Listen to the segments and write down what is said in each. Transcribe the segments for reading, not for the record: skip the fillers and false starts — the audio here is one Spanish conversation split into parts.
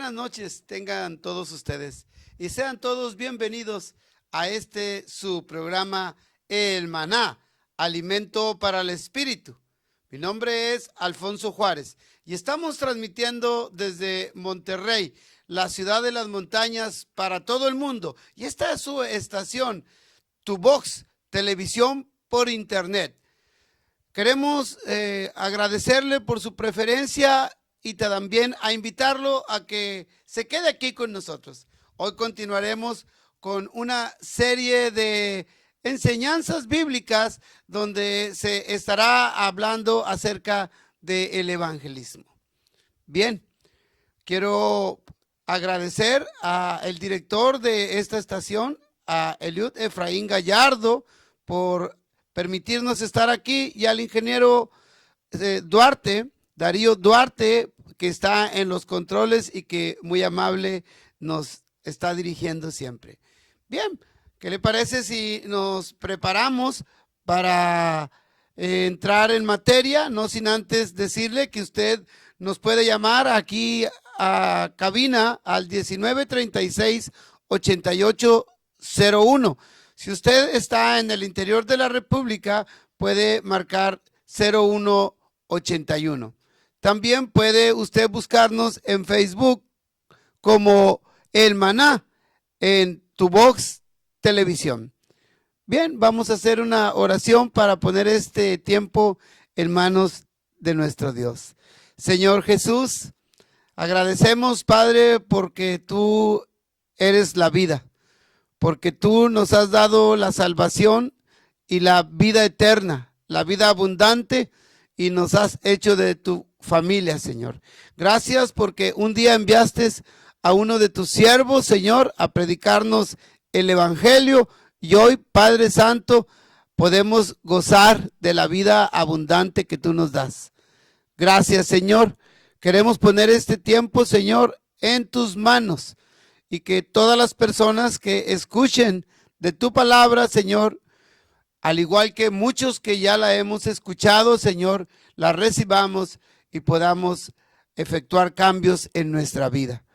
buenas noches tengan todos ustedes y sean todos bienvenidos a su programa El Maná, Alimento para el Espíritu. Mi nombre es Alfonso Juárez y estamos transmitiendo desde Monterrey, la ciudad de las montañas, para todo el mundo. Y esta es su estación, Tu Vox, televisión por internet. Queremos agradecerle por su preferencia y también a invitarlo a que se quede aquí con nosotros. Hoy continuaremos con una serie de enseñanzas bíblicas donde se estará hablando acerca del evangelismo. Bien, quiero agradecer al director de esta estación, a Eliud Efraín Gallardo, por permitirnos estar aquí, y al ingeniero Darío Duarte, que está en los controles y que muy amable nos está dirigiendo siempre. Bien, ¿qué le parece si nos preparamos para entrar en materia? No sin antes decirle que usted nos puede llamar aquí a cabina al 1936-8801. Si usted está en el interior de la República, puede marcar 0181. También puede usted buscarnos en Facebook como El Maná en Tu Vox Televisión. Bien, vamos a hacer una oración para poner este tiempo en manos de nuestro Dios. Señor Jesús, agradecemos, Padre, porque tú eres la vida, porque tú nos has dado la salvación y la vida eterna, la vida abundante, y nos has hecho de tu familia, Señor. Gracias porque un día enviaste a uno de tus siervos, Señor, a predicarnos el evangelio, y hoy, Padre Santo, podemos gozar de la vida abundante que tú nos das. Gracias, Señor. Queremos poner este tiempo, Señor, en tus manos, y que todas las personas que escuchen de tu palabra, Señor, al igual que muchos que ya la hemos escuchado, Señor, la recibamos y podamos efectuar cambios en nuestra vida.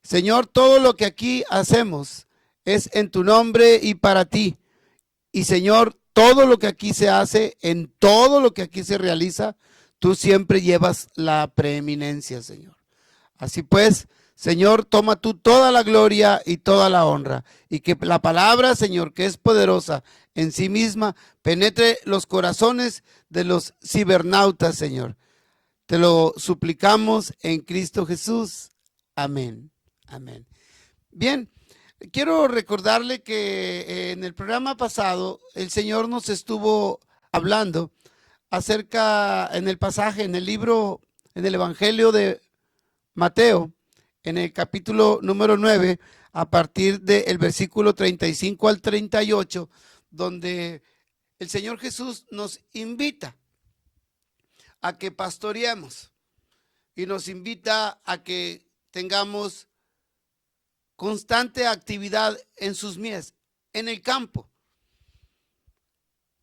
Señor, todo lo que aquí hacemos es en tu nombre y para ti. Y Señor, todo lo que aquí se hace, en todo lo que aquí se realiza, tú siempre llevas la preeminencia, Señor. Así pues, Señor, toma tú toda la gloria y toda la honra, y que la palabra, Señor, que es poderosa en sí misma, penetre los corazones de los cibernautas, Señor. Te lo suplicamos en Cristo Jesús. Amén. Amén. Bien, quiero recordarle que en el programa pasado el Señor nos estuvo hablando acerca, en el pasaje, en el libro, en el Evangelio de Mateo, en el capítulo número 9, a partir del versículo 35 al 38, donde el Señor Jesús nos invita a que pastoreemos y nos invita a que tengamos constante actividad en sus mies, en el campo.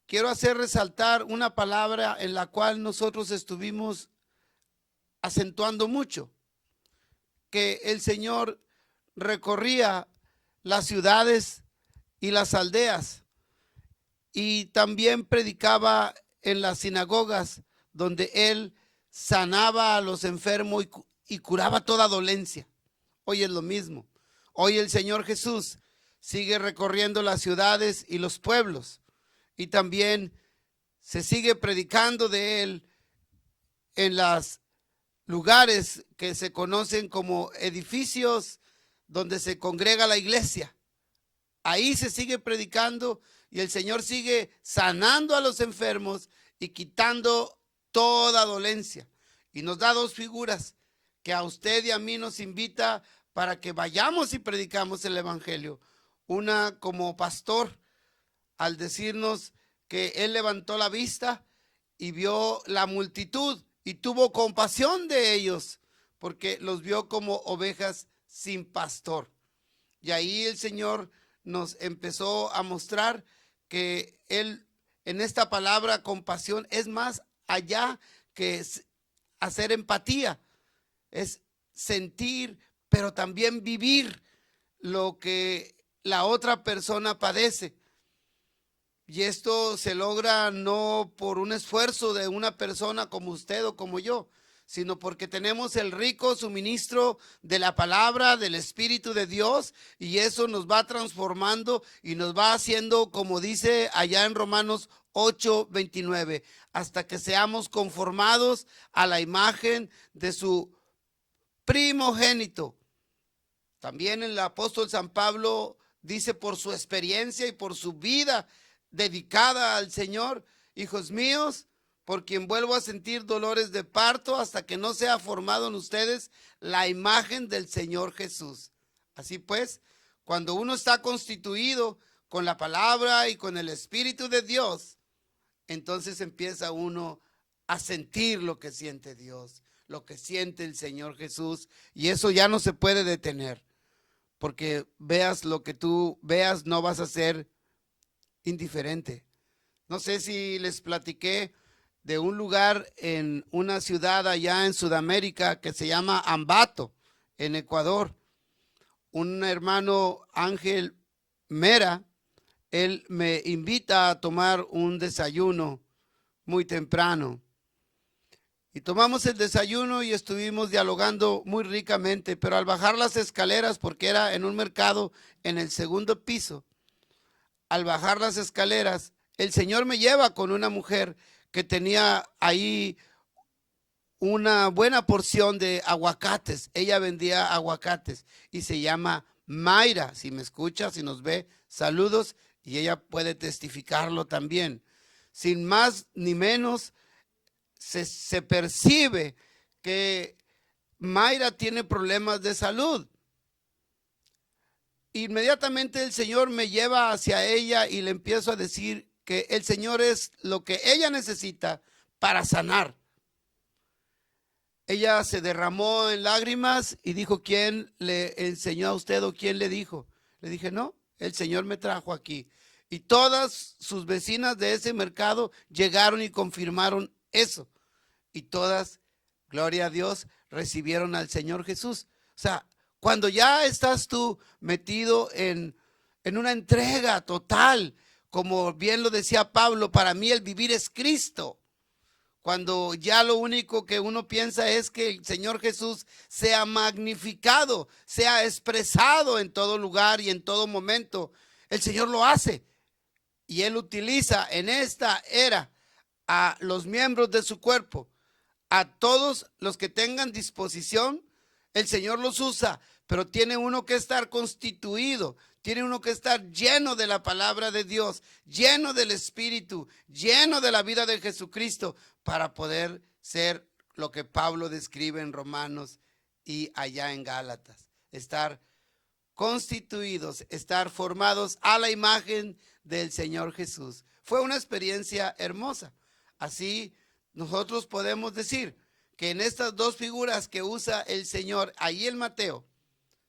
Quiero hacer resaltar una palabra en la cual nosotros estuvimos acentuando mucho, que el Señor recorría las ciudades y las aldeas y también predicaba en las sinagogas, donde Él sanaba a los enfermos y curaba toda dolencia. Hoy es lo mismo. Hoy el Señor Jesús sigue recorriendo las ciudades y los pueblos, y también se sigue predicando de Él en los lugares que se conocen como edificios donde se congrega la iglesia. Ahí se sigue predicando y el Señor sigue sanando a los enfermos y quitando toda dolencia. Y nos da dos figuras que a usted y a mí nos invita para que vayamos y predicamos el evangelio. Una como pastor, al decirnos que él levantó la vista y vio la multitud y tuvo compasión de ellos, porque los vio como ovejas sin pastor. Y ahí el Señor nos empezó a mostrar que Él, en esta palabra compasión, es más allá que hacer empatía, es sentir, pero también vivir lo que la otra persona padece. Y esto se logra no por un esfuerzo de una persona como usted o como yo, sino porque tenemos el rico suministro de la palabra, del Espíritu de Dios, y eso nos va transformando y nos va haciendo, como dice allá en Romanos 8:29, hasta que seamos conformados a la imagen de su primogénito. También el apóstol San Pablo dice, por su experiencia y por su vida dedicada al Señor: hijos míos, por quien vuelvo a sentir dolores de parto hasta que no sea formado en ustedes la imagen del Señor Jesús. Así pues, cuando uno está constituido con la palabra y con el Espíritu de Dios, entonces empieza uno a sentir lo que siente Dios, lo que siente el Señor Jesús, y eso ya no se puede detener, porque veas lo que tú veas, no vas a ser indiferente. No sé si les platiqué de un lugar en una ciudad allá en Sudamérica que se llama Ambato, en Ecuador. Un hermano, Ángel Mera, él me invita a tomar un desayuno muy temprano. Y tomamos el desayuno y estuvimos dialogando muy ricamente, pero al bajar las escaleras, porque era en un mercado en el segundo piso, al bajar las escaleras, el Señor me lleva con una mujer que tenía ahí una buena porción de aguacates. Ella vendía aguacates y se llama Mayra. Si me escucha, si nos ve, saludos, y ella puede testificarlo también. Sin más ni menos, se percibe que Mayra tiene problemas de salud. Inmediatamente el Señor me lleva hacia ella y le empiezo a decir que el Señor es lo que ella necesita para sanar. Ella se derramó en lágrimas y dijo: ¿quién le enseñó a usted o quién le dijo? Le dije: no, el Señor me trajo aquí. Y todas sus vecinas de ese mercado llegaron y confirmaron eso. Y todas, gloria a Dios, recibieron al Señor Jesús. O sea, cuando ya estás tú metido en una entrega total, como bien lo decía Pablo, para mí el vivir es Cristo. Cuando ya lo único que uno piensa es que el Señor Jesús sea magnificado, sea expresado en todo lugar y en todo momento. El Señor lo hace y Él utiliza en esta era a los miembros de su cuerpo, a todos los que tengan disposición. El Señor los usa, pero tiene uno que estar constituido, tiene uno que estar lleno de la palabra de Dios, lleno del Espíritu, lleno de la vida de Jesucristo, para poder ser lo que Pablo describe en Romanos y allá en Gálatas. Estar constituidos, estar formados a la imagen del Señor Jesús. Fue una experiencia hermosa. Así nosotros podemos decir que en estas dos figuras que usa el Señor ahí en Mateo,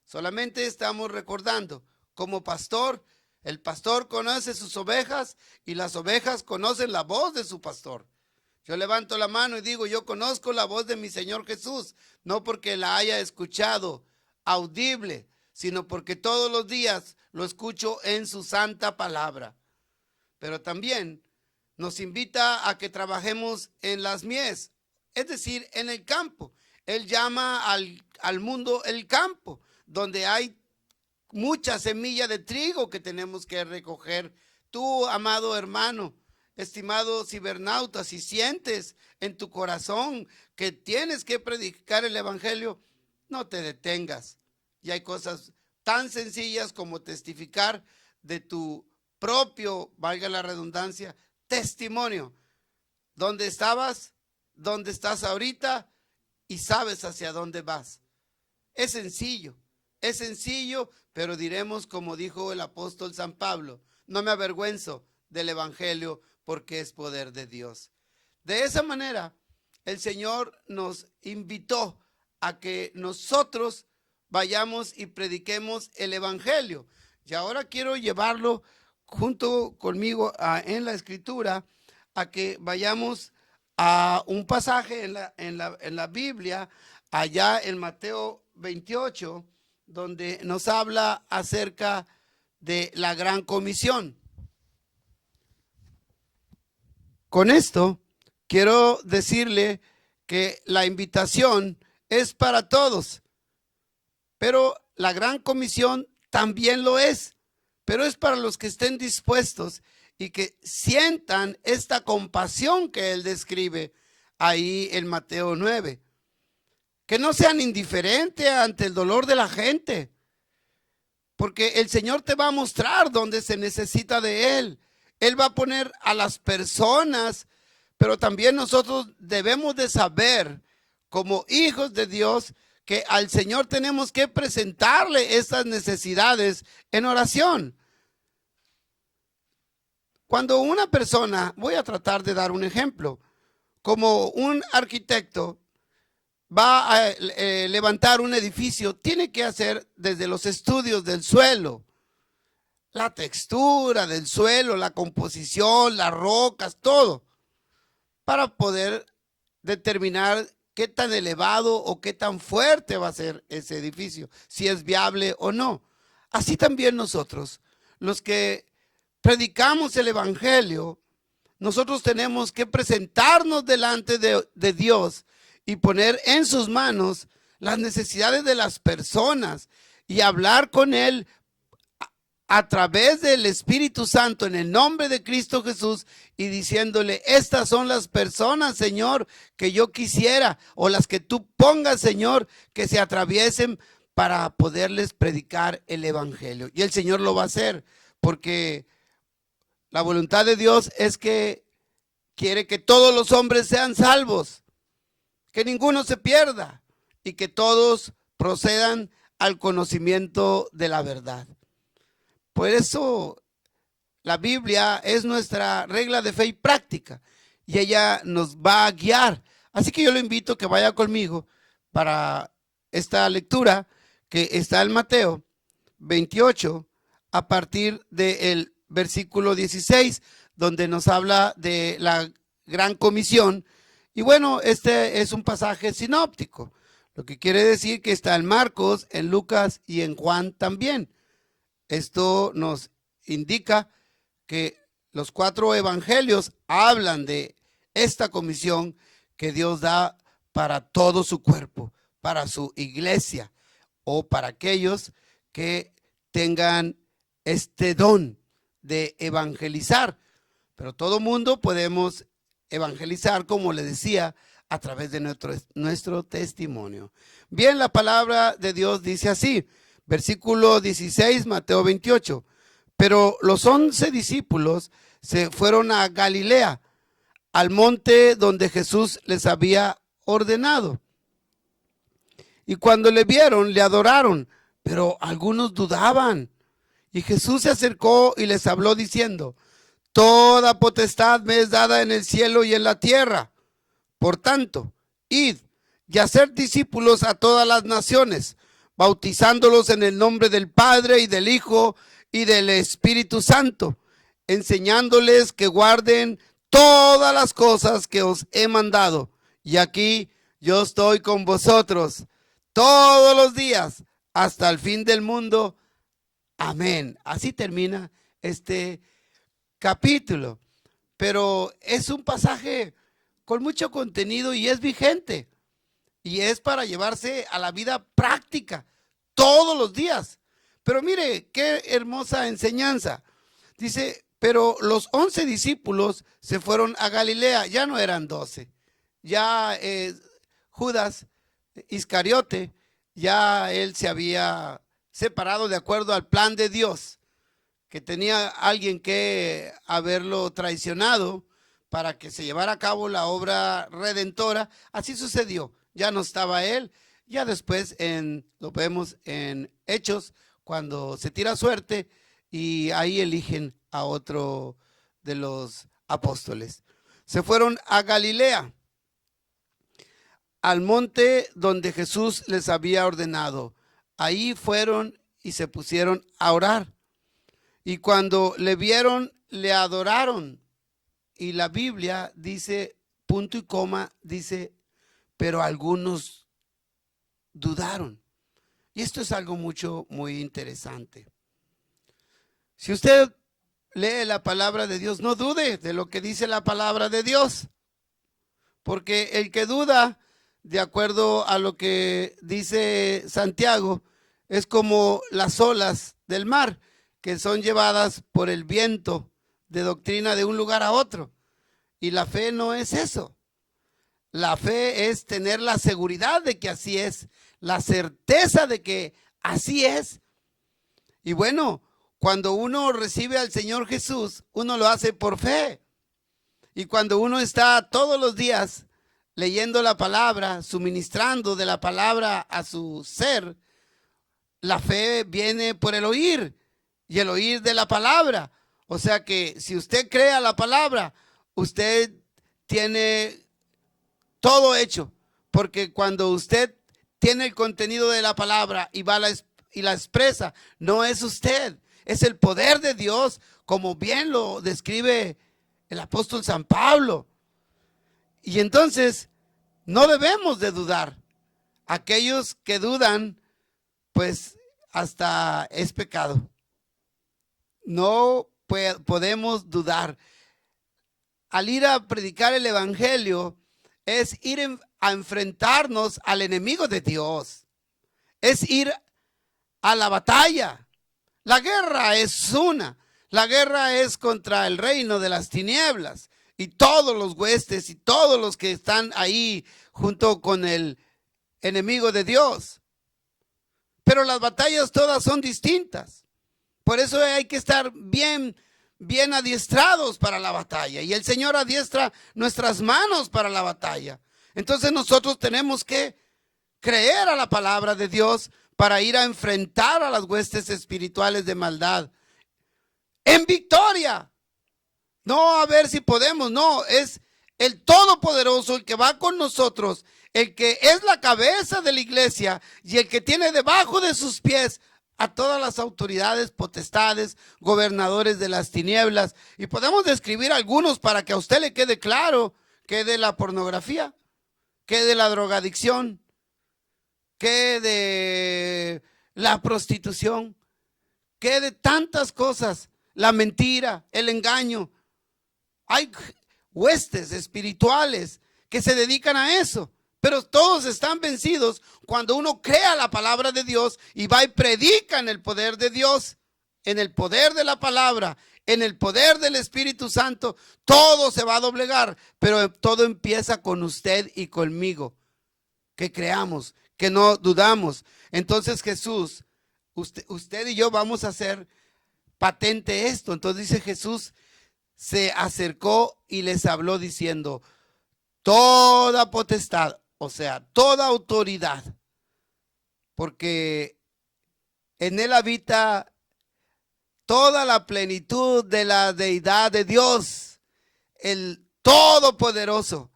solamente estamos recordando, como pastor, el pastor conoce sus ovejas y las ovejas conocen la voz de su pastor. Yo levanto la mano y digo: yo conozco la voz de mi Señor Jesús, no porque la haya escuchado audible, sino porque todos los días lo escucho en su santa palabra. Pero también nos invita a que trabajemos en las mies, es decir, en el campo. Él llama al mundo el campo, donde hay mucha semilla de trigo que tenemos que recoger. Tú, amado hermano, estimado cibernauta, si sientes en tu corazón que tienes que predicar el evangelio, no te detengas. Y hay cosas tan sencillas como testificar de tu propio, valga la redundancia, testimonio. ¿Dónde estabas? ¿Dónde estás ahorita? Y sabes hacia dónde vas. Es sencillo, pero diremos como dijo el apóstol San Pablo: no me avergüenzo del evangelio, porque es poder de Dios. De esa manera, el Señor nos invitó a que nosotros vayamos y prediquemos el evangelio. Y ahora quiero llevarlo junto conmigo en la escritura, a que vayamos a un pasaje en la Biblia, allá en Mateo 28, donde nos habla acerca de la gran comisión. Con esto quiero decirle que la invitación es para todos, pero la gran comisión también lo es, pero es para los que estén dispuestos y que sientan esta compasión que él describe ahí en Mateo 9. Que no sean indiferentes ante el dolor de la gente, porque el Señor te va a mostrar dónde se necesita de Él. Él va a poner a las personas, pero también nosotros debemos de saber, como hijos de Dios, que al Señor tenemos que presentarle estas necesidades en oración. Cuando una persona, voy a tratar de dar un ejemplo, como un arquitecto va a levantar un edificio, tiene que hacer desde los estudios del suelo, la textura del suelo, la composición, las rocas, todo, para poder determinar qué tan elevado o qué tan fuerte va a ser ese edificio, si es viable o no. Así también nosotros, los que predicamos el evangelio, nosotros tenemos que presentarnos delante de Dios y poner en sus manos las necesidades de las personas y hablar con Él a través del Espíritu Santo en el nombre de Cristo Jesús y diciéndole: estas son las personas, Señor, que yo quisiera, o las que tú pongas, Señor, que se atraviesen para poderles predicar el evangelio. Y el Señor lo va a hacer, porque la voluntad de Dios es que quiere que todos los hombres sean salvos, que ninguno se pierda y que todos procedan al conocimiento de la verdad. Por eso la Biblia es nuestra regla de fe y práctica, y ella nos va a guiar. Así que yo lo invito a que vaya conmigo para esta lectura que está en Mateo 28, a partir del versículo 16, donde nos habla de la gran comisión. Y bueno, este es un pasaje sinóptico, lo que quiere decir que está en Marcos, en Lucas y en Juan también. Esto nos indica que los 4 evangelios hablan de esta comisión que Dios da para todo su cuerpo, para su iglesia, o para aquellos que tengan este don de evangelizar. Pero todo mundo podemos evangelizar, como le decía, a través de nuestro testimonio. Bien, la palabra de Dios dice así, versículo 16, Mateo 28. Pero los 11 discípulos se fueron a Galilea, al monte donde Jesús les había ordenado. Y cuando le vieron, le adoraron, pero algunos dudaban. Y Jesús se acercó y les habló diciendo: toda potestad me es dada en el cielo y en la tierra. Por tanto, id y haced discípulos a todas las naciones, bautizándolos en el nombre del Padre y del Hijo y del Espíritu Santo, enseñándoles que guarden todas las cosas que os he mandado. Y aquí yo estoy con vosotros todos los días hasta el fin del mundo. Amén. Así termina este capítulo. Pero es un pasaje con mucho contenido y es vigente. Y es para llevarse a la vida práctica todos los días. Pero mire, qué hermosa enseñanza. Dice, pero los 11 discípulos se fueron a Galilea. Ya no eran 12. Ya Judas Iscariote, ya él se había separado de acuerdo al plan de Dios, que tenía alguien que haberlo traicionado para que se llevara a cabo la obra redentora. Así sucedió, ya no estaba él. Ya después lo vemos en Hechos, cuando se tira suerte y ahí eligen a otro de los apóstoles. Se fueron a Galilea, al monte donde Jesús les había ordenado. Ahí fueron y se pusieron a orar. Y cuando le vieron, le adoraron. Y la Biblia dice, punto y coma, dice, pero algunos dudaron. Y esto es algo muy interesante. Si usted lee la palabra de Dios, no dude de lo que dice la palabra de Dios. Porque el que duda, de acuerdo a lo que dice Santiago, es como las olas del mar que son llevadas por el viento de doctrina de un lugar a otro. Y la fe no es eso. La fe es tener la seguridad de que así es, la certeza de que así es. Y bueno, cuando uno recibe al Señor Jesús, uno lo hace por fe. Y cuando uno está todos los días leyendo la palabra, suministrando de la palabra a su ser, la fe viene por el oír y el oír de la palabra. O sea que si usted crea la palabra, usted tiene todo hecho, porque cuando usted tiene el contenido de la palabra y y la expresa, no es usted, es el poder de Dios, como bien lo describe el apóstol San Pablo. Y entonces no debemos de dudar. Aquellos que dudan, pues hasta es pecado. No podemos dudar. Al ir a predicar el evangelio es ir a enfrentarnos al enemigo de Dios. Es ir a la batalla. La guerra es una. La guerra es contra el reino de las tinieblas y todos los huestes y todos los que están ahí junto con el enemigo de Dios. Pero las batallas todas son distintas. Por eso hay que estar bien adiestrados para la batalla. Y el Señor adiestra nuestras manos para la batalla. Entonces nosotros tenemos que creer a la palabra de Dios para ir a enfrentar a las huestes espirituales de maldad en victoria. No a ver si podemos, no, es el Todopoderoso el que va con nosotros, el que es la cabeza de la iglesia y el que tiene debajo de sus pies a todas las autoridades, potestades, gobernadores de las tinieblas. Y podemos describir algunos para que a usted le quede claro que de la pornografía, que de la drogadicción, que de la prostitución, que de tantas cosas, la mentira, el engaño. Hay huestes espirituales que se dedican a eso. Pero todos están vencidos cuando uno crea la palabra de Dios y va y predica en el poder de Dios, en el poder de la palabra, en el poder del Espíritu Santo. Todo se va a doblegar, pero todo empieza con usted y conmigo. Que creamos, que no dudamos. Entonces Jesús, usted y yo vamos a hacer patente esto. Entonces dice Jesús, se acercó y les habló diciendo, toda potestad, o sea, toda autoridad, porque en él habita toda la plenitud de la deidad de Dios, el Todopoderoso.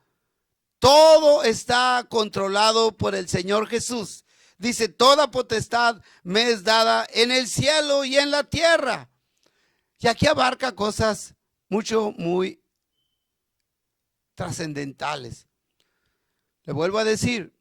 Todo está controlado por el Señor Jesús. Dice, toda potestad me es dada en el cielo y en la tierra. Y aquí abarca cosas muy trascendentales. Le vuelvo a decir,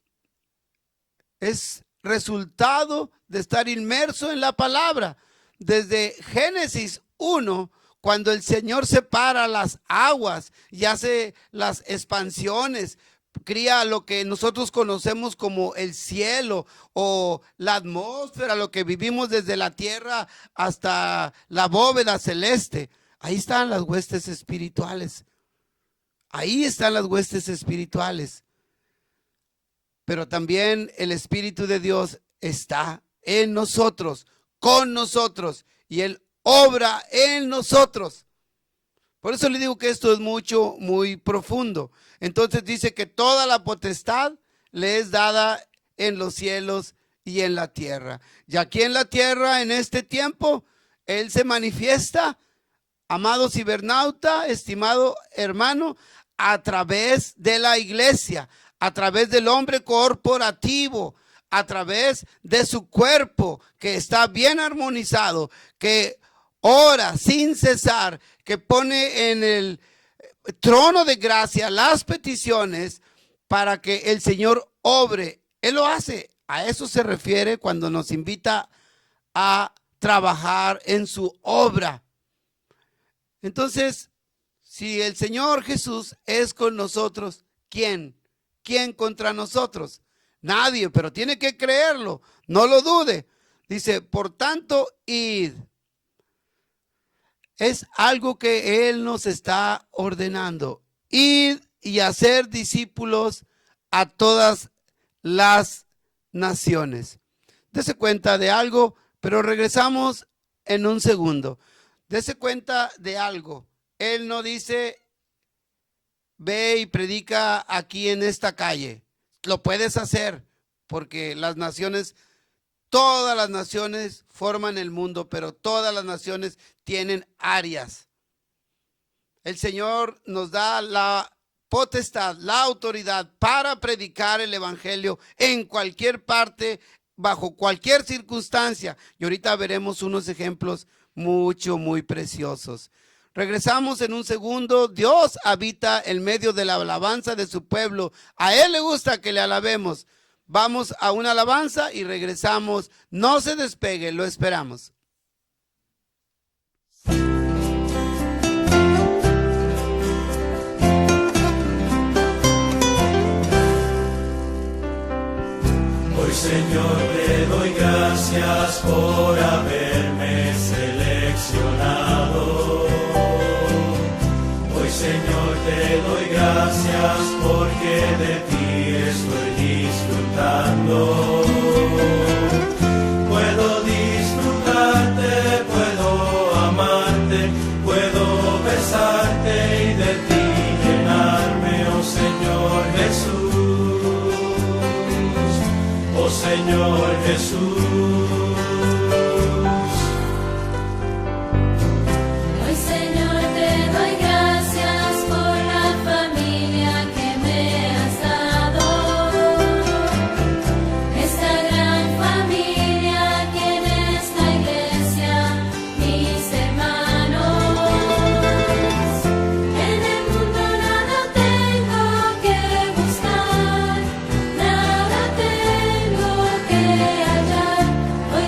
es resultado de estar inmerso en la palabra. Desde Génesis 1, cuando el Señor separa las aguas y hace las expansiones, cría lo que nosotros conocemos como el cielo o la atmósfera, lo que vivimos desde la tierra hasta la bóveda celeste. Ahí están las huestes espirituales. Ahí están las huestes espirituales. Pero también el Espíritu de Dios está en nosotros, con nosotros, y Él obra en nosotros. Por eso le digo que esto es muy profundo. Entonces dice que toda la potestad le es dada en los cielos y en la tierra. Y aquí en la tierra, en este tiempo, Él se manifiesta, amado cibernauta, estimado hermano, a través de la iglesia, a través del hombre corporativo, a través de su cuerpo que está bien armonizado, que ora sin cesar, que pone en el trono de gracia las peticiones para que el Señor obre. Él lo hace A eso se refiere cuando nos invita a trabajar en su obra. Entonces, si el Señor Jesús es con nosotros, ¿quién? ¿Quién contra nosotros? Nadie, pero tiene que creerlo, no lo dude. Dice, por tanto, id. Es algo que Él nos está ordenando. Id y hacer discípulos a todas las naciones. Dese cuenta de algo, pero regresamos en un segundo. Dese cuenta de algo. Él no dice, ve y predica aquí en esta calle. Lo puedes hacer porque las naciones, todas las naciones forman el mundo, pero todas las naciones tienen áreas. El Señor nos da la potestad, la autoridad para predicar el evangelio en cualquier parte, bajo cualquier circunstancia. Y ahorita veremos unos ejemplos muy preciosos. Regresamos en un segundo. Dios habita en medio de la alabanza de su pueblo. A Él le gusta que le alabemos. Vamos a una alabanza y regresamos. No se despegue, lo esperamos. Hoy, Señor, te doy gracias por haberme seleccionado. Hoy, Señor, te doy gracias porque de ti estoy disfrutando. Puedo disfrutarte, puedo amarte, puedo besarte y de ti llenarme, oh Señor Jesús. Oh Señor Jesús. Hoy, Señor, te doy gracias por la familia que me has dado. Esta gran familia que en esta iglesia, mis hermanos. En el mundo nada tengo que buscar, nada tengo que hallar. Hoy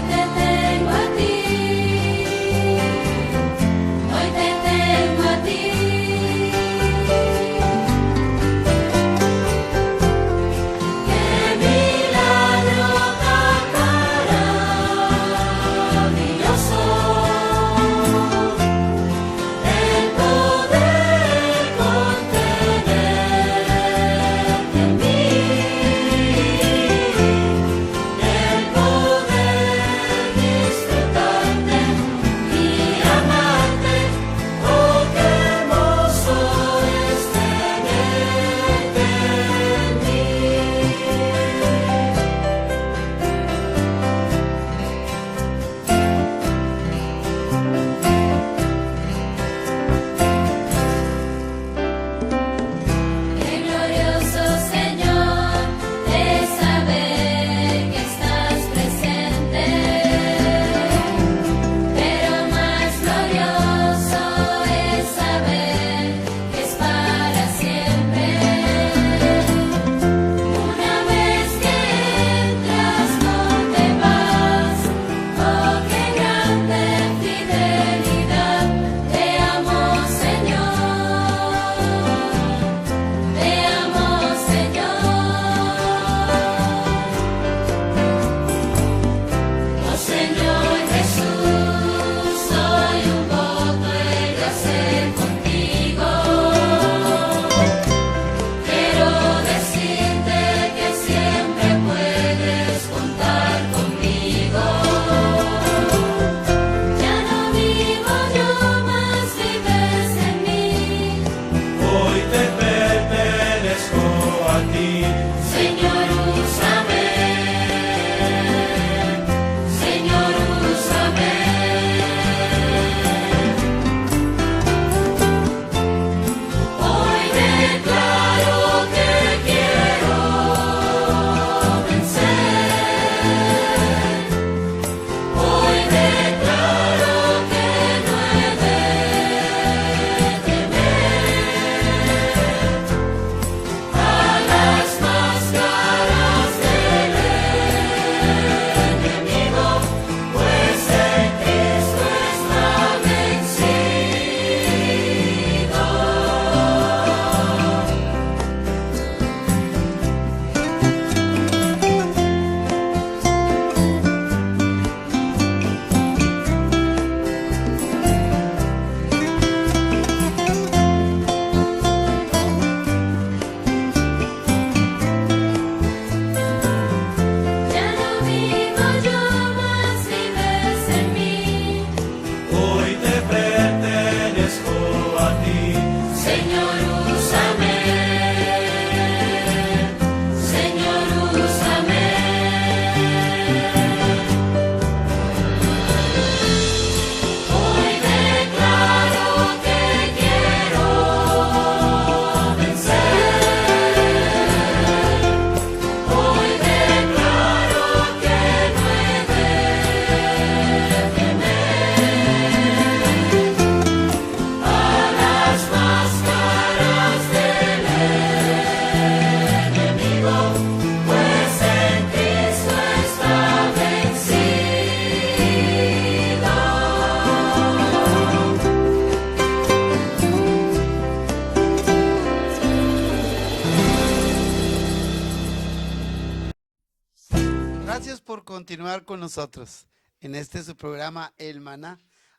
continuar con nosotros en este su programa El Maná,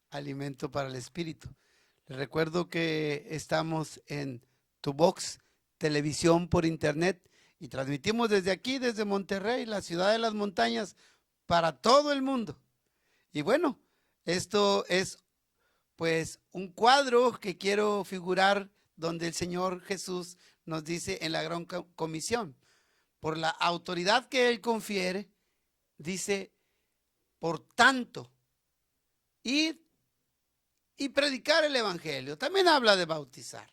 Alimento para el Espíritu. Les recuerdo que estamos en Tu Box, televisión por internet, y transmitimos desde aquí, desde Monterrey, la ciudad de las montañas, para todo el mundo. Y bueno, esto es pues un cuadro que quiero figurar donde el Señor Jesús nos dice en la gran comisión, por la autoridad que Él confiere, dice, por tanto, id y predicar el evangelio. También habla de bautizar.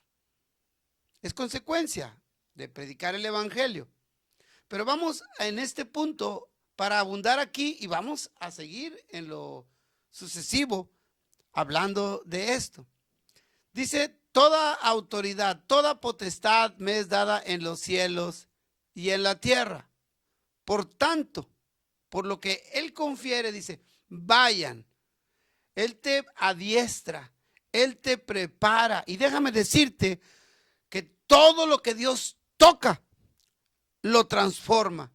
Es consecuencia de predicar el evangelio. Pero vamos en este punto para abundar aquí y vamos a seguir en lo sucesivo hablando de esto. Dice, toda autoridad, toda potestad me es dada en los cielos y en la tierra. Por tanto, por lo que Él confiere, dice, vayan. Él te adiestra, Él te prepara. Y déjame decirte que todo lo que Dios toca, lo transforma.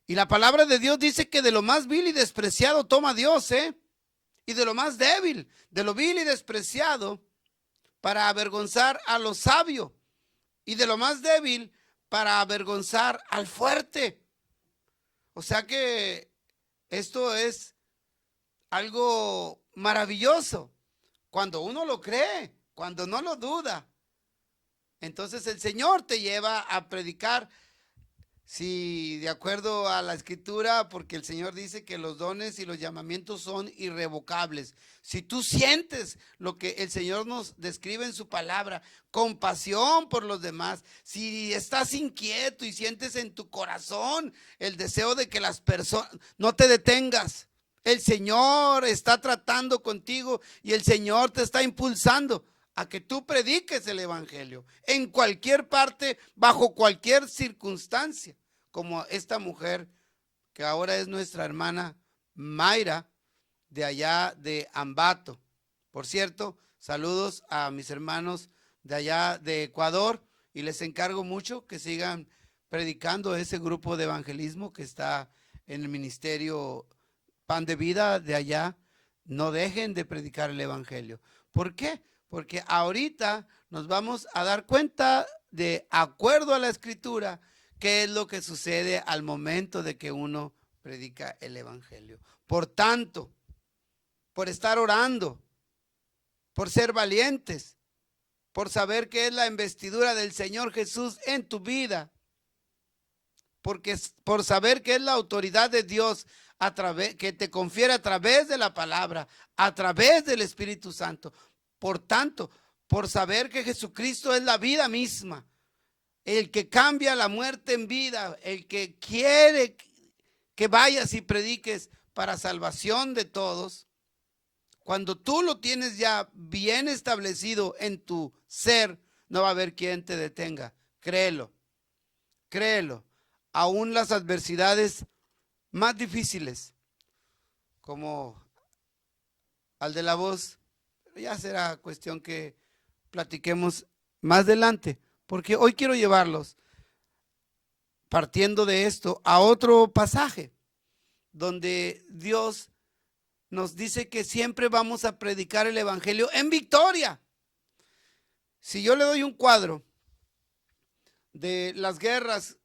Y la palabra de Dios dice que de lo más vil y despreciado toma Dios, y de lo más débil, de lo vil y despreciado, para avergonzar a lo sabio, y de lo más débil, para avergonzar al fuerte. O sea que esto es algo maravilloso, cuando uno lo cree, cuando no lo duda. Entonces el Señor te lleva a predicar, si de acuerdo a la Escritura, porque el Señor dice que los dones y los llamamientos son irrevocables. Si tú sientes lo que el Señor nos describe en su palabra, compasión por los demás, si estás inquieto y sientes en tu corazón el deseo de que las personas, no te detengas. El Señor está tratando contigo y el Señor te está impulsando a que tú prediques el evangelio en cualquier parte, bajo cualquier circunstancia, como esta mujer que ahora es nuestra hermana Mayra, de allá de Ambato. Por cierto, saludos a mis hermanos de allá de Ecuador, y les encargo mucho que sigan predicando ese grupo de evangelismo que está en el ministerio Pan de Vida de allá. No dejen de predicar el evangelio. ¿Por qué? Porque ahorita nos vamos a dar cuenta, de acuerdo a la Escritura, qué es lo que sucede al momento de que uno predica el evangelio. Por tanto, por estar orando, por ser valientes, por saber qué es la investidura del Señor Jesús en tu vida, porque por saber qué es la autoridad de Dios a través, que te confiere a través de la palabra, a través del Espíritu Santo. Por tanto, por saber que Jesucristo es la vida misma, el que cambia la muerte en vida, el que quiere que vayas y prediques para salvación de todos. Cuando tú lo tienes ya bien establecido en tu ser, no va a haber quien te detenga. Créelo, créelo. Aún las adversidades más difíciles, como al de la voz, ya será cuestión que platiquemos más adelante, porque hoy quiero llevarlos, partiendo de esto, a otro pasaje donde Dios nos dice que siempre vamos a predicar el evangelio en victoria. Si yo le doy un cuadro de las guerras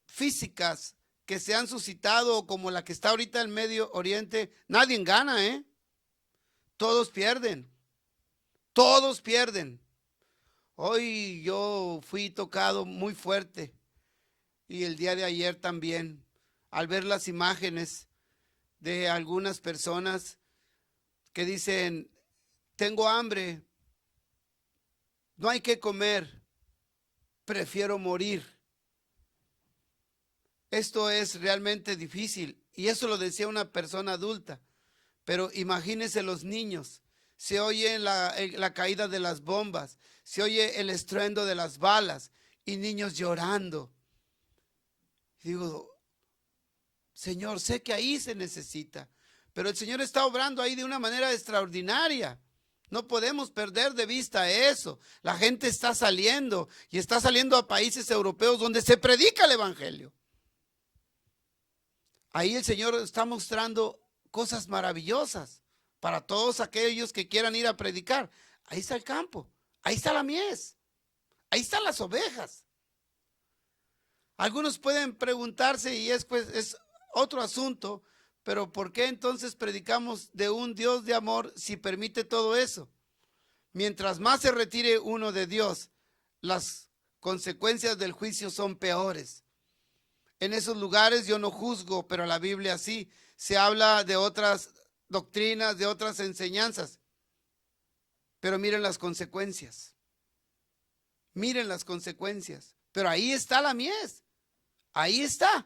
físicas que se han suscitado, como la que está ahorita en Medio Oriente, nadie gana, todos pierden. Todos pierden. Hoy yo fui tocado muy fuerte, y el día de ayer también, al ver las imágenes de algunas personas que dicen, tengo hambre, no hay que comer, prefiero morir. Esto es realmente difícil, y eso lo decía una persona adulta, pero imagínense los niños. Se oye la caída de las bombas, se oye el estruendo de las balas y niños llorando. Digo, Señor, sé que ahí se necesita, pero el Señor está obrando ahí de una manera extraordinaria. No podemos perder de vista eso. La gente está saliendo, y está saliendo a países europeos donde se predica el evangelio. ahí el Señor está mostrando cosas maravillosas para todos aquellos que quieran ir a predicar. Ahí está el campo, ahí está la mies, ahí están las ovejas. Algunos pueden preguntarse, y es otro asunto, pero ¿por qué entonces predicamos de un Dios de amor si permite todo eso? Mientras más se retire uno de Dios, las consecuencias del juicio son peores. En esos lugares yo no juzgo, pero la Biblia sí. Se habla de otras doctrinas, de otras enseñanzas. Pero miren las consecuencias. Miren las consecuencias. Pero ahí está la mies. Ahí está.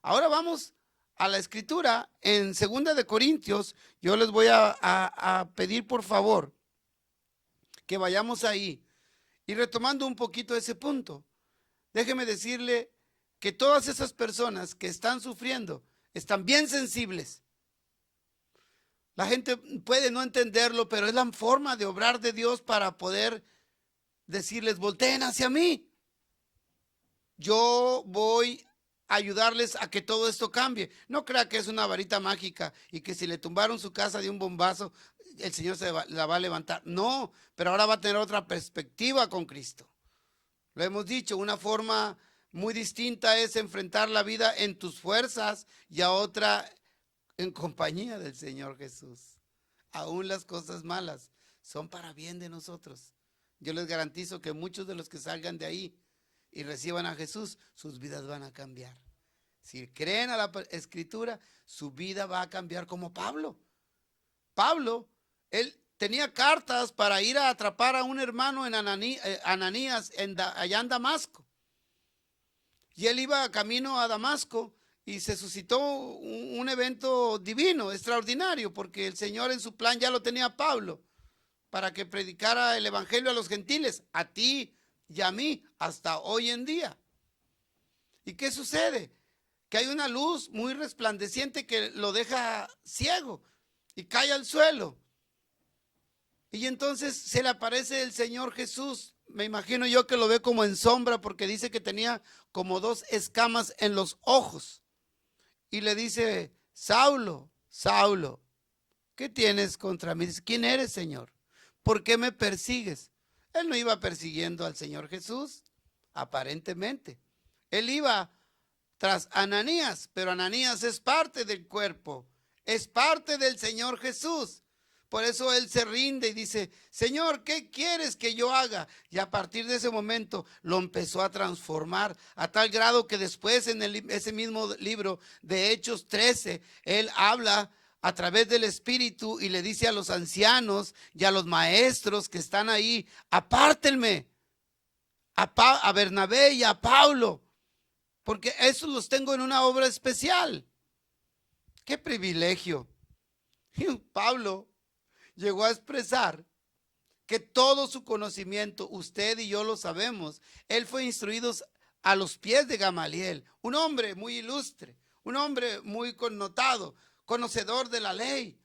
Ahora vamos a la escritura en 2 de Corintios. Yo les voy a pedir por favor que vayamos ahí. Y retomando un poquito ese punto, déjeme decirle que todas esas personas que están sufriendo están bien sensibles. La gente puede no entenderlo, pero es la forma de obrar de Dios para poder decirles: volteen hacia mí. Yo voy a ayudarles a que todo esto cambie. No crea que es una varita mágica y que si le tumbaron su casa de un bombazo, el Señor la va a levantar. No, pero ahora va a tener otra perspectiva con Cristo. Lo hemos dicho, una forma muy distinta es enfrentar la vida en tus fuerzas y a otra en compañía del Señor Jesús. Aún las cosas malas son para bien de nosotros. Yo les garantizo que muchos de los que salgan de ahí y reciban a Jesús, sus vidas van a cambiar. Si creen a la Escritura, su vida va a cambiar como Pablo. Pablo, él tenía cartas para ir a atrapar a un hermano en Ananías, allá en Damasco. Y él iba camino a Damasco y se suscitó un evento divino, extraordinario, porque el Señor en su plan ya lo tenía a Pablo para que predicara el evangelio a los gentiles, a ti y a mí, hasta hoy en día. ¿Y qué sucede? Que hay una luz muy resplandeciente que lo deja ciego y cae al suelo. Y entonces se le aparece el Señor Jesús. Me imagino yo que lo ve como en sombra, porque dice que tenía como 2 escamas en los ojos. Y le dice: Saulo, Saulo, ¿qué tienes contra mí? Dice: ¿quién eres, Señor? ¿Por qué me persigues? Él no iba persiguiendo al Señor Jesús, aparentemente. Él iba tras Ananías, pero Ananías es parte del cuerpo, es parte del Señor Jesús. Por eso él se rinde y dice: Señor, ¿qué quieres que yo haga? Y a partir de ese momento lo empezó a transformar a tal grado que después en ese mismo libro de Hechos 13, él habla a través del Espíritu y le dice a los ancianos y a los maestros que están ahí: apártenme a Bernabé y a Pablo, porque esos los tengo en una obra especial. ¡Qué privilegio! Y Pablo llegó a expresar que todo su conocimiento, usted y yo lo sabemos, él fue instruido a los pies de Gamaliel, un hombre muy ilustre, un hombre muy connotado, conocedor de la ley,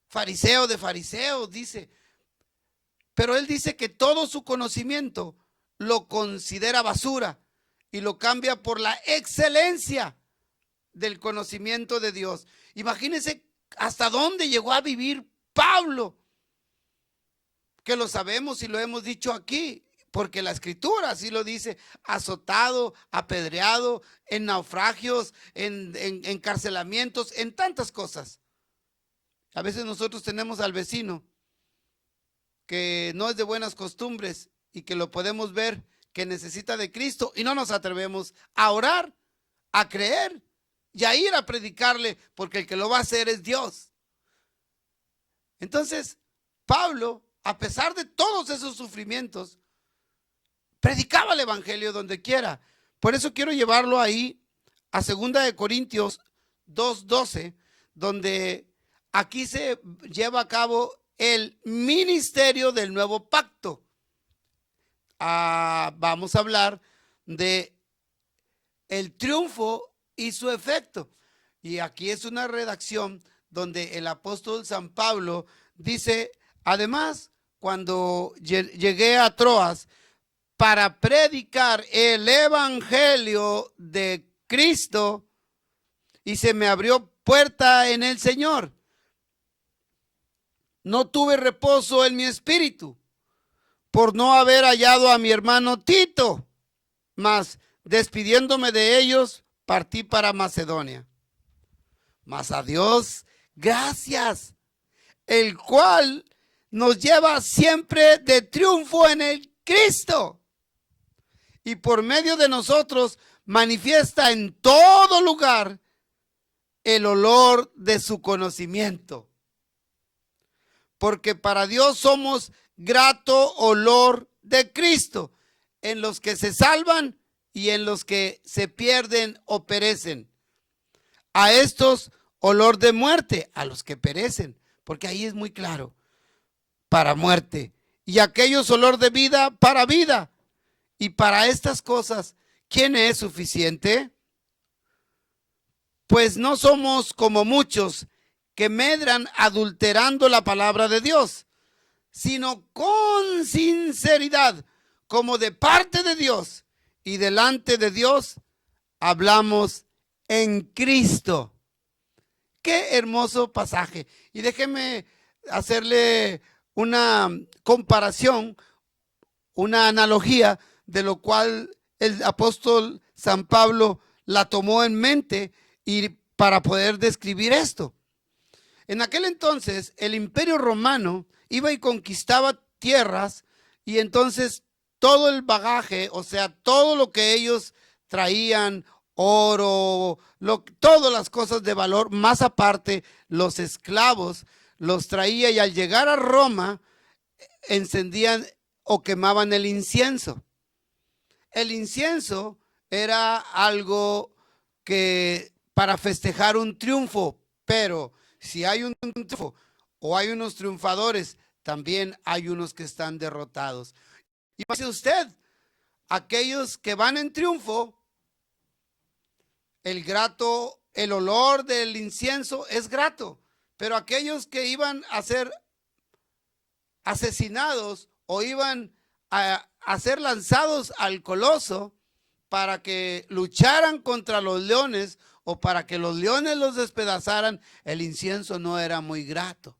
fariseo de fariseos, dice. Pero él dice que todo su conocimiento lo considera basura y lo cambia por la excelencia del conocimiento de Dios. Imagínense hasta dónde llegó a vivir Pablo, que lo sabemos y lo hemos dicho aquí, porque la Escritura así lo dice: azotado, apedreado, en naufragios, en encarcelamientos, en tantas cosas. A veces nosotros tenemos al vecino que no es de buenas costumbres y que lo podemos ver que necesita de Cristo y no nos atrevemos a orar, a creer y a ir a predicarle, porque el que lo va a hacer es Dios. Entonces, Pablo, a pesar de todos esos sufrimientos, predicaba el evangelio donde quiera. Por eso quiero llevarlo ahí a 2 de Corintios 2:12, donde aquí se lleva a cabo el ministerio del nuevo pacto. Vamos a hablar de el triunfo y su efecto. Y aquí es una redacción donde el apóstol San Pablo dice: además, cuando llegué a Troas para predicar el evangelio de Cristo, y se me abrió puerta en el Señor. No tuve reposo en mi espíritu por no haber hallado a mi hermano Tito, mas despidiéndome de ellos, partí para Macedonia. Mas a Dios, gracias, el cual nos lleva siempre de triunfo en el Cristo, y por medio de nosotros manifiesta en todo lugar el olor de su conocimiento. Porque para Dios somos grato olor de Cristo en los que se salvan y en los que se pierden o perecen. A estos olor de muerte, a los que perecen, porque ahí es muy claro, para muerte. Y a aquellos olor de vida, para vida. Y para estas cosas, ¿quién es suficiente? Pues no somos como muchos que medran adulterando la palabra de Dios, sino con sinceridad, como de parte de Dios y delante de Dios, hablamos en Cristo. Qué hermoso pasaje. Y déjeme hacerle una comparación, una analogía, de lo cual el apóstol San Pablo la tomó en mente y para poder describir esto. En aquel entonces el Imperio Romano iba y conquistaba tierras, y entonces todo el bagaje, o sea, todo lo que ellos traían, oro, todas las cosas de valor, más aparte los esclavos, los traía, y al llegar a Roma encendían o quemaban el incienso. El incienso era algo que para festejar un triunfo, pero si hay un triunfo o hay unos triunfadores, también hay unos que están derrotados. Y dice usted, aquellos que van en triunfo, el olor del incienso es grato, pero aquellos que iban a ser asesinados o iban a ser lanzados al coloso para que lucharan contra los leones o para que los leones los despedazaran, el incienso no era muy grato.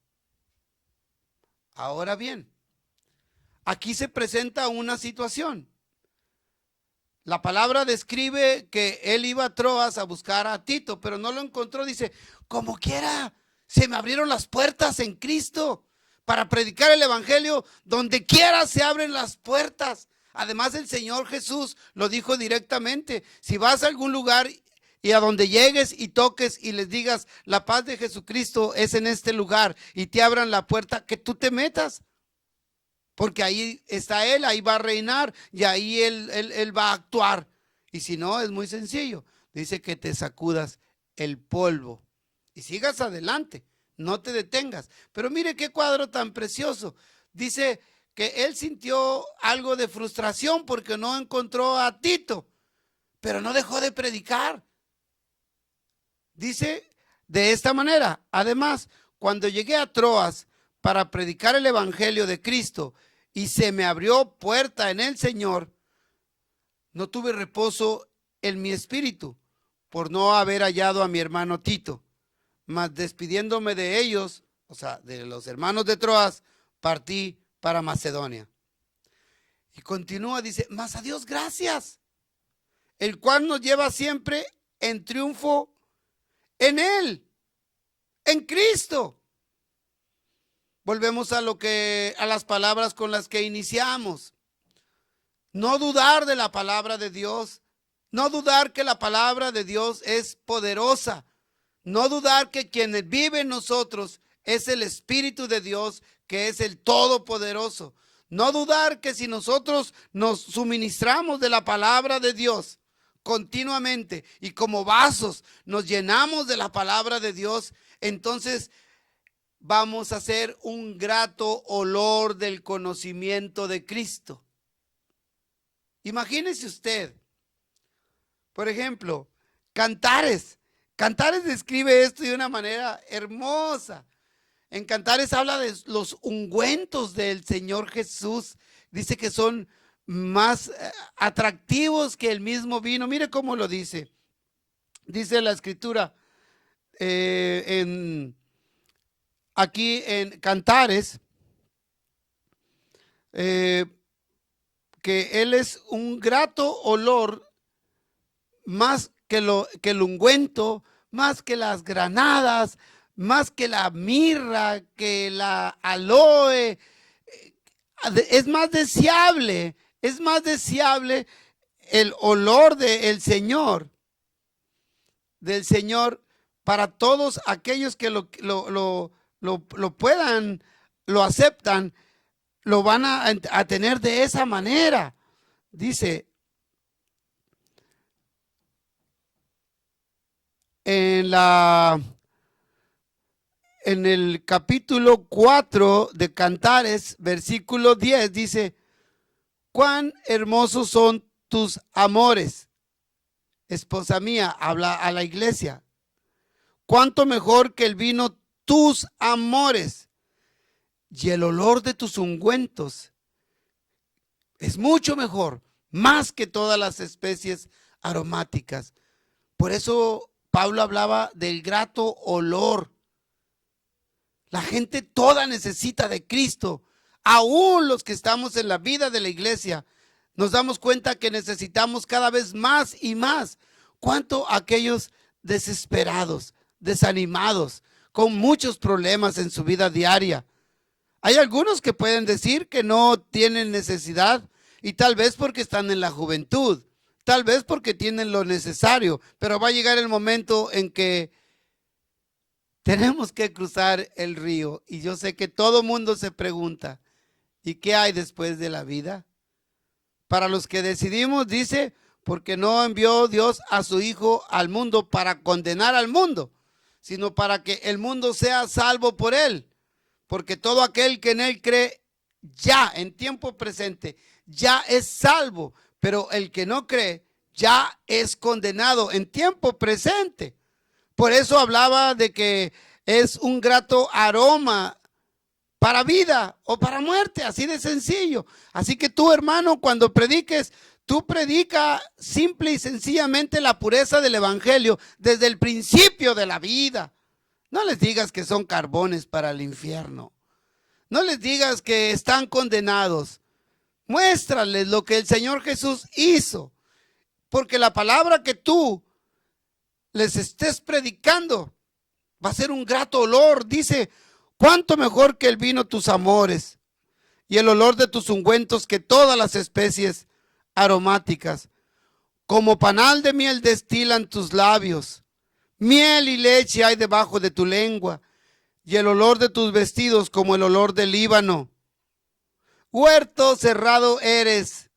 Ahora bien, aquí se presenta una situación. La palabra describe que él iba a Troas a buscar a Tito, pero no lo encontró. Dice, como quiera, se me abrieron las puertas en Cristo para predicar el evangelio. Donde quiera se abren las puertas. Además, el Señor Jesús lo dijo directamente. Si vas a algún lugar y a donde llegues y toques y les digas, la paz de Jesucristo es en este lugar, y te abran la puerta, que tú te metas. Porque ahí está Él, ahí va a reinar, y ahí él va a actuar. Y si no, es muy sencillo. Dice que te sacudas el polvo y sigas adelante, no te detengas. Pero mire qué cuadro tan precioso. Dice que él sintió algo de frustración porque no encontró a Tito, pero no dejó de predicar. Dice de esta manera: además, cuando llegué a Troas para predicar el evangelio de Cristo y se me abrió puerta en el Señor, no tuve reposo en mi espíritu por no haber hallado a mi hermano Tito, mas despidiéndome de ellos, o sea, de los hermanos de Troas, partí para Macedonia. Y continúa, dice, mas a Dios gracias, el cual nos lleva siempre en triunfo en Él, en Cristo. Volvemos a las palabras con las que iniciamos. No dudar de la palabra de Dios, no dudar que la palabra de Dios es poderosa, no dudar que quien vive en nosotros es el Espíritu de Dios, que es el Todopoderoso. No dudar que si nosotros nos suministramos de la palabra de Dios continuamente y como vasos nos llenamos de la palabra de Dios, entonces vamos a hacer un grato olor del conocimiento de Cristo. Imagínese usted, por ejemplo, Cantares. Cantares describe esto de una manera hermosa. En Cantares habla de los ungüentos del Señor Jesús. Dice que son más atractivos que el mismo vino. Mire cómo lo dice. Dice la escritura: aquí en Cantares, que Él es un grato olor más que el ungüento, más que las granadas, más que la mirra, que la aloe. Es más deseable el olor del Señor para todos aquellos que lo puedan, lo aceptan, lo van a tener de esa manera. Dice en el capítulo 4 de Cantares, versículo 10, dice: cuán hermosos son tus amores, esposa mía. Habla a la iglesia. Cuánto mejor que el vino tus amores, y el olor de tus ungüentos es mucho mejor, más que todas las especies aromáticas. Por eso Pablo hablaba del grato olor. La gente toda necesita de Cristo. Aún los que estamos en la vida de la iglesia, nos damos cuenta que necesitamos cada vez más y más. ¿Cuánto aquellos desesperados, desanimados, con muchos problemas en su vida diaria? Hay algunos que pueden decir que no tienen necesidad, y tal vez porque están en la juventud, tal vez porque tienen lo necesario, pero va a llegar el momento en que tenemos que cruzar el río. Y yo sé que todo mundo se pregunta: ¿y qué hay después de la vida? Para los que decidimos, dice, porque no envió Dios a su Hijo al mundo para condenar al mundo, sino para que el mundo sea salvo por él. Porque todo aquel que en él cree, ya en tiempo presente, ya es salvo. Pero el que no cree, ya es condenado en tiempo presente. Por eso hablaba de que es un grato aroma para vida o para muerte, así de sencillo. Así que tú, hermano, cuando prediques, tú predica simple y sencillamente la pureza del evangelio desde el principio de la vida. No les digas que son carbones para el infierno. No les digas que están condenados. Muéstrales lo que el Señor Jesús hizo. Porque la palabra que tú les estés predicando va a ser un grato olor. Dice: cuánto mejor que el vino tus amores, y el olor de tus ungüentos que todas las especies aromáticas. Como panal de miel destilan tus labios, miel y leche hay debajo de tu lengua, y el olor de tus vestidos como el olor del Líbano. Huerto cerrado eres,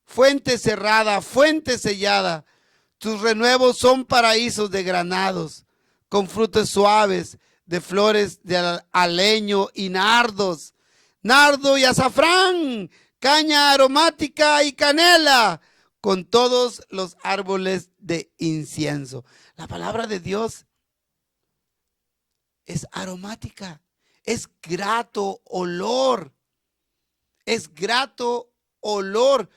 fuente cerrada, fuente sellada. Tus renuevos son paraísos de granados, con frutos suaves, de flores de aleño y nardos, nardo y azafrán, caña aromática y canela, con todos los árboles de incienso. La palabra de Dios es aromática, es grato olor, es grato olor.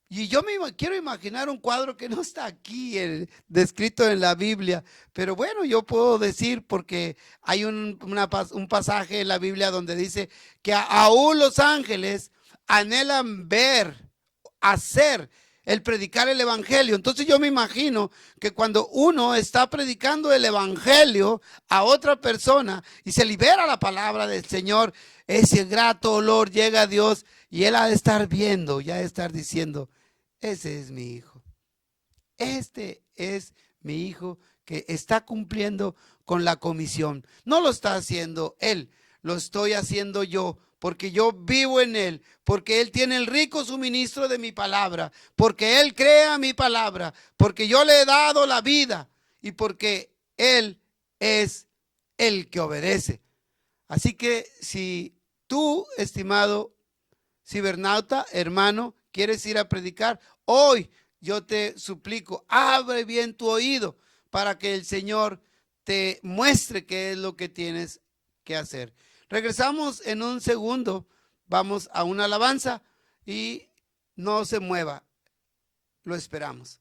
Y yo quiero imaginar un cuadro que no está aquí descrito en la Biblia, pero bueno, yo puedo decir, porque hay un pasaje en la Biblia donde dice que aún los ángeles anhelan ver, hacer, el predicar el evangelio. Entonces yo me imagino que cuando uno está predicando el evangelio a otra persona y se libera la palabra del Señor, ese grato olor llega a Dios y Él ha de estar viendo, ya ha de estar diciendo: ese es mi hijo. Este es mi hijo que está cumpliendo con la comisión. No lo está haciendo él, lo estoy haciendo yo, porque yo vivo en él, porque él tiene el rico suministro de mi palabra, porque él crea mi palabra, porque yo le he dado la vida y porque él es el que obedece. Así que si tú, estimado cibernauta, hermano, quieres ir a predicar, hoy yo te suplico, abre bien tu oído para que el Señor te muestre qué es lo que tienes que hacer. Regresamos en un segundo, vamos a una alabanza y no se mueva, lo esperamos.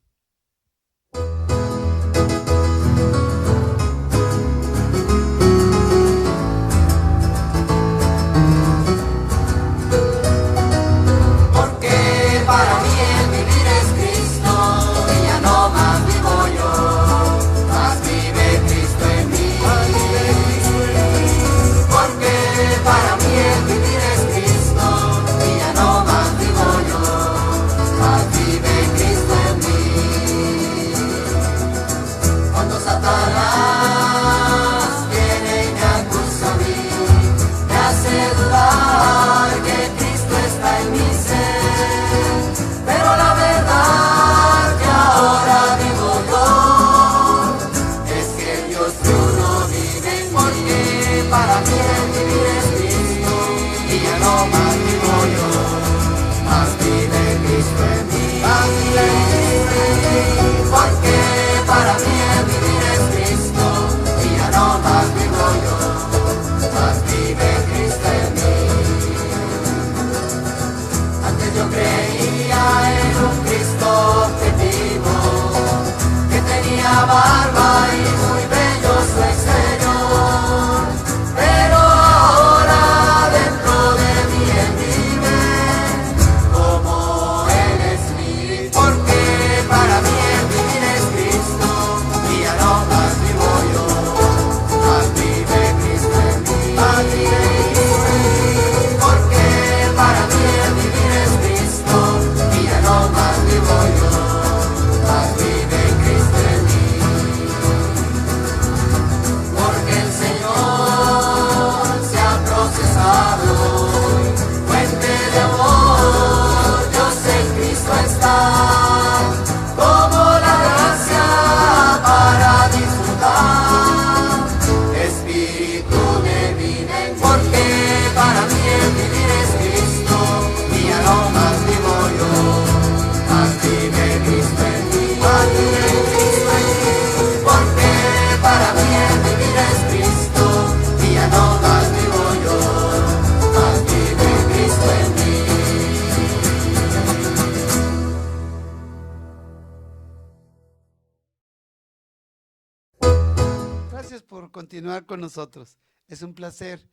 Gracias por continuar con nosotros. Es un placer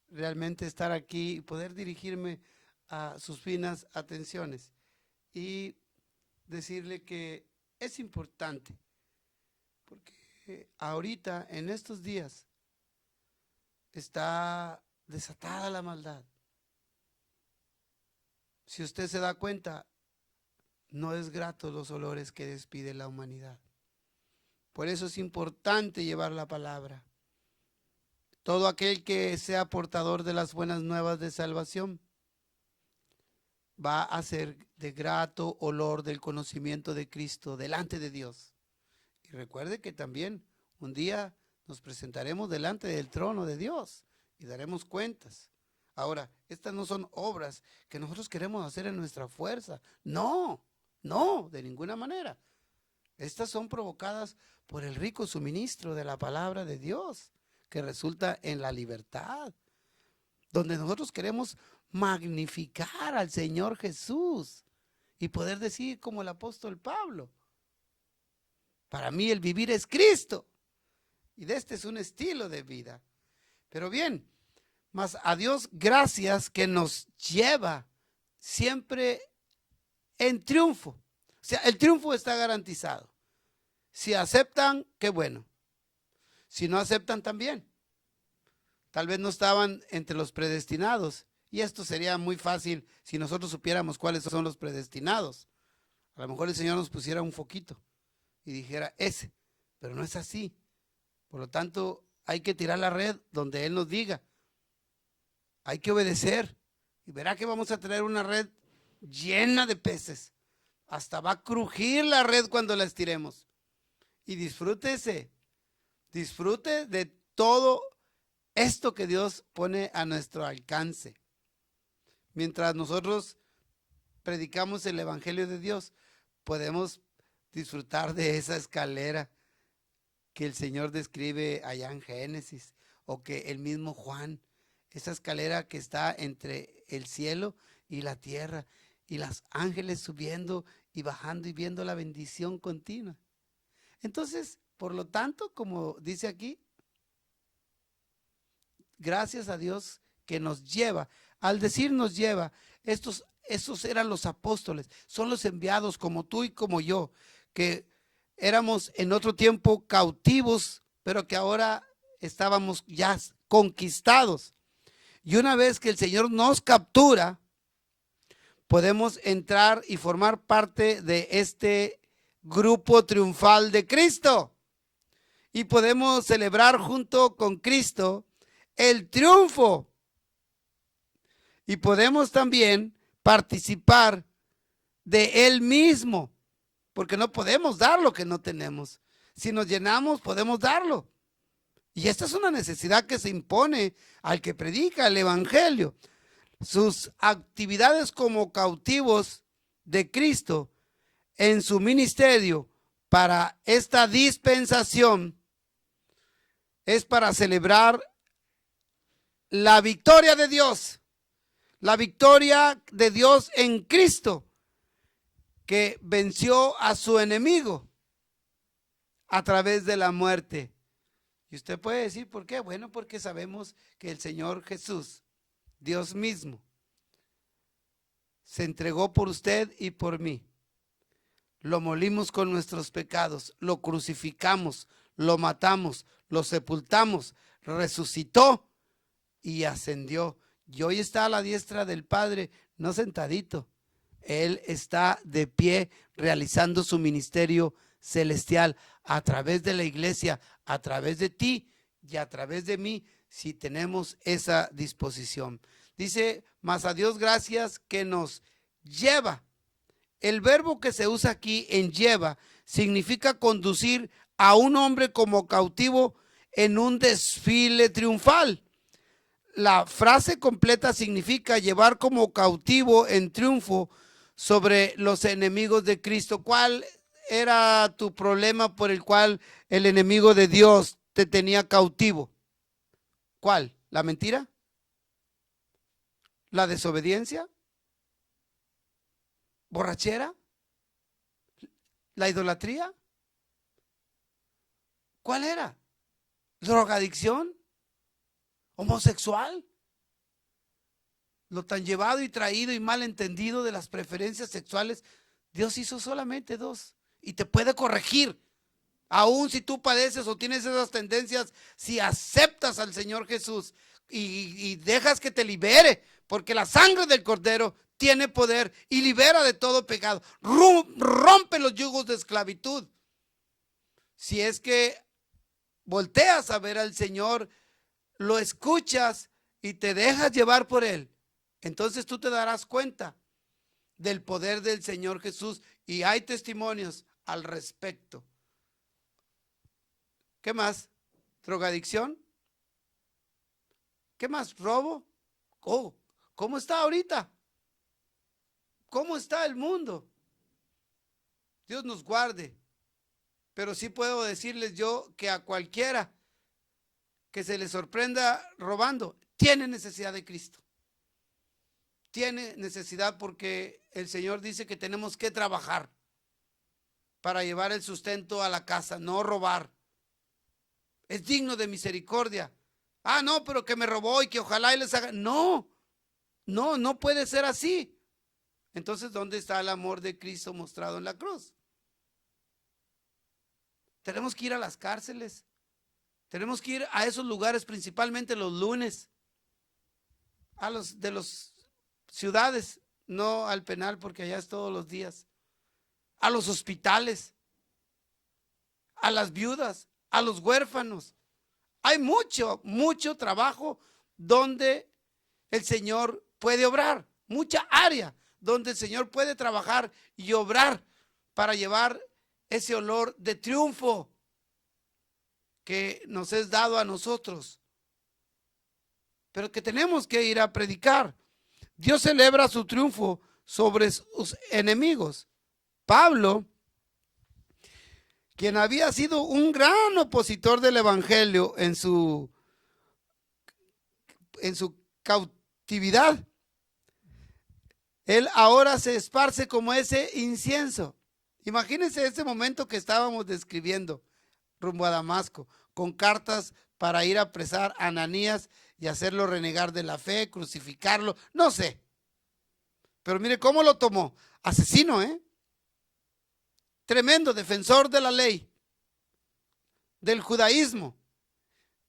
realmente estar aquí y poder dirigirme a sus finas atenciones y decirle que es importante, porque ahorita, en estos días, está desatada la maldad. Si usted se da cuenta, no es grato los olores que despide la humanidad. Por eso es importante llevar la palabra. Todo aquel que sea portador de las buenas nuevas de salvación va a ser de grato olor del conocimiento de Cristo delante de Dios. Y recuerde que también un día nos presentaremos delante del trono de Dios y daremos cuentas. Ahora, estas no son obras que nosotros queremos hacer en nuestra fuerza. No, no, de ninguna manera. Estas son provocadas por el rico suministro de la palabra de Dios, que resulta en la libertad, donde nosotros queremos magnificar al Señor Jesús y poder decir como el apóstol Pablo: para mí el vivir es Cristo, y de este es un estilo de vida. Pero bien, mas a Dios gracias que nos lleva siempre en triunfo. O sea, el triunfo está garantizado. Si aceptan, qué bueno. Si no aceptan, también. Tal vez no estaban entre los predestinados. Y esto sería muy fácil si nosotros supiéramos cuáles son los predestinados. A lo mejor el Señor nos pusiera un foquito y dijera ese, pero no es así. Por lo tanto, hay que tirar la red donde Él nos diga. Hay que obedecer. Y verá que vamos a tener una red llena de peces. Hasta va a crujir la red cuando la estiremos. Y disfrútese. Disfrute de todo esto que Dios pone a nuestro alcance. Mientras nosotros predicamos el Evangelio de Dios, podemos disfrutar de esa escalera que el Señor describe allá en Génesis, o que el mismo Juan, esa escalera que está entre el cielo y la tierra, y los ángeles subiendo y bajando y viendo la bendición continua. Entonces, por lo tanto, como dice aquí, gracias a Dios que nos lleva. Al decir nos lleva, esos eran los apóstoles, son los enviados como tú y como yo, que éramos en otro tiempo cautivos, pero que ahora estábamos ya conquistados. Y una vez que el Señor nos captura, podemos entrar y formar parte de este grupo triunfal de Cristo. Y podemos celebrar junto con Cristo el triunfo. Y podemos también participar de Él mismo, porque no podemos dar lo que no tenemos. Si nos llenamos, podemos darlo. Y esta es una necesidad que se impone al que predica el Evangelio. Sus actividades como cautivos de Cristo en su ministerio para esta dispensación es para celebrar la victoria de Dios. La victoria de Dios en Cristo, que venció a su enemigo a través de la muerte. Y usted puede decir, ¿por qué? Bueno, porque sabemos que el Señor Jesús, Dios mismo, se entregó por usted y por mí. Lo molimos con nuestros pecados, lo crucificamos, lo matamos, lo sepultamos, resucitó y ascendió. Y hoy está a la diestra del Padre, no sentadito. Él está de pie realizando su ministerio celestial a través de la iglesia, a través de ti y a través de mí, si tenemos esa disposición. Dice, mas a Dios gracias que nos lleva. El verbo que se usa aquí en lleva significa conducir a un hombre como cautivo en un desfile triunfal. La frase completa significa llevar como cautivo en triunfo sobre los enemigos de Cristo. ¿Cuál era tu problema por el cual el enemigo de Dios te tenía cautivo? ¿Cuál? ¿La mentira? ¿La desobediencia? ¿Borrachera? ¿La idolatría? ¿Cuál era? drogadicción, homosexual, lo tan llevado y traído y mal entendido de las preferencias sexuales. Dios hizo solamente dos y te puede corregir. Aún si tú padeces o tienes esas tendencias, si aceptas al Señor Jesús y dejas que te libere, porque la sangre del Cordero tiene poder y libera de todo pecado, rompe los yugos de esclavitud. Si es que volteas a ver al Señor, lo escuchas y te dejas llevar por Él, entonces tú te darás cuenta del poder del Señor Jesús, y hay testimonios al respecto. ¿Qué más? ¿Drogadicción? ¿Qué más? ¿Robo? Oh, ¿cómo está ahorita? ¿Cómo está el mundo? Dios nos guarde. Pero sí puedo decirles yo que a cualquiera que se le sorprenda robando, tiene necesidad de Cristo. Tiene necesidad, porque el Señor dice que tenemos que trabajar para llevar el sustento a la casa, no robar. Es digno de misericordia. Ah, no, pero que me robó y que ojalá y les haga. No, no puede ser así. Entonces, ¿dónde está el amor de Cristo mostrado en la cruz? Tenemos que ir a las cárceles. Tenemos que ir a esos lugares, principalmente los lunes, a los de las ciudades, no al penal, porque allá es todos los días. A los hospitales, a las viudas, a los huérfanos. Hay mucho trabajo donde el Señor puede obrar, mucha área donde el Señor puede trabajar y obrar para llevar ese olor de triunfo que nos es dado a nosotros, pero que tenemos que ir a predicar. Dios celebra su triunfo sobre sus enemigos. Pablo, quien había sido un gran opositor del evangelio en su cautividad, él ahora se esparce como ese incienso. Imagínense ese momento que estábamos describiendo, rumbo a Damasco, con cartas para ir a apresar a Ananías y hacerlo renegar de la fe, crucificarlo, no sé. Pero mire cómo lo tomó. Asesino, tremendo defensor de la ley, del judaísmo.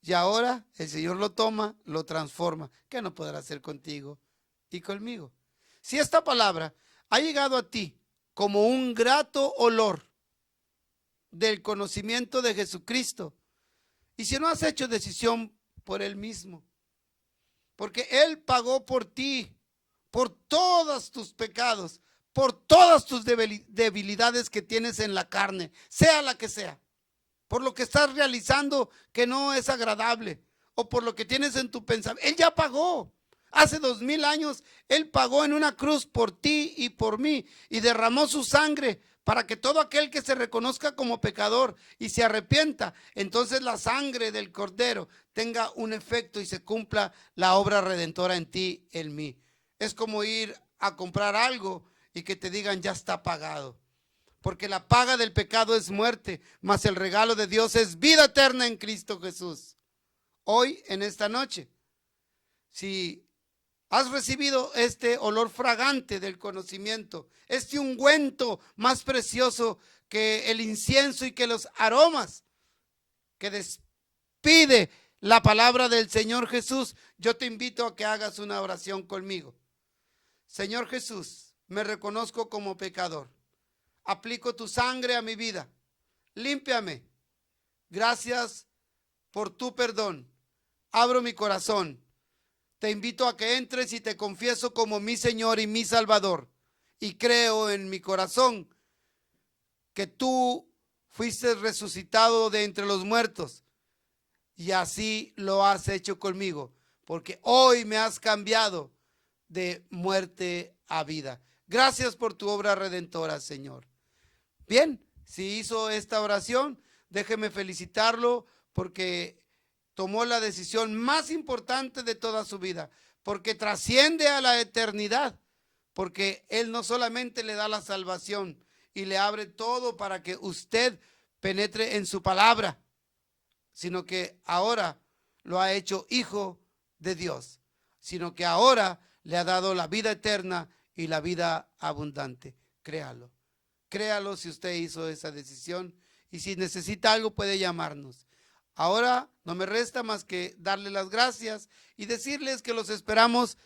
Y ahora el Señor lo toma, lo transforma. ¿Qué no podrá hacer contigo y conmigo? Si esta palabra ha llegado a ti como un grato olor del conocimiento de Jesucristo, y si no has hecho decisión por Él mismo, porque Él pagó por ti, por todos tus pecados, por todas tus debilidades que tienes en la carne, sea la que sea, por lo que estás realizando que no es agradable, o por lo que tienes en tu pensamiento. Él ya pagó. Hace 2000 años Él pagó en una cruz por ti y por mí, y derramó su sangre para que todo aquel que se reconozca como pecador y se arrepienta, entonces la sangre del Cordero tenga un efecto y se cumpla la obra redentora en ti, en mí. Es como ir a comprar algo y que te digan ya está pagado, porque la paga del pecado es muerte, mas el regalo de Dios es vida eterna en Cristo Jesús. Hoy, en esta noche, si has recibido este olor fragante del conocimiento, este ungüento más precioso que el incienso y que los aromas que despide la palabra del Señor Jesús, yo te invito a que hagas una oración conmigo. Señor Jesús, me reconozco como pecador. Aplico tu sangre a mi vida. Límpiame. Gracias por tu perdón. Abro mi corazón. Te invito a que entres y te confieso como mi Señor y mi Salvador. Y creo en mi corazón que tú fuiste resucitado de entre los muertos. Y así lo has hecho conmigo, porque hoy me has cambiado de muerte a vida. Gracias por tu obra redentora, Señor. Bien, si hizo esta oración, déjeme felicitarlo porque tomó la decisión más importante de toda su vida, porque trasciende a la eternidad, porque Él no solamente le da la salvación y le abre todo para que usted penetre en su palabra, sino que ahora lo ha hecho hijo de Dios, sino que ahora le ha dado la vida eterna y la vida abundante. Créalo. Créalo si usted hizo esa decisión, y si necesita algo puede llamarnos. Ahora no me resta más que darle las gracias y decirles que los esperamos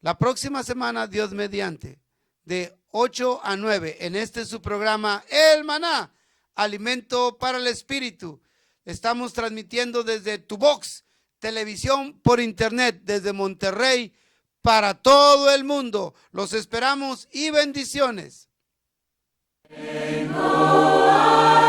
la próxima semana, Dios mediante, de 8 a 9 en este su programa El Maná, alimento para el espíritu. Estamos transmitiendo desde Tu Box Televisión por internet desde Monterrey para todo el mundo. Los esperamos y bendiciones. Tengo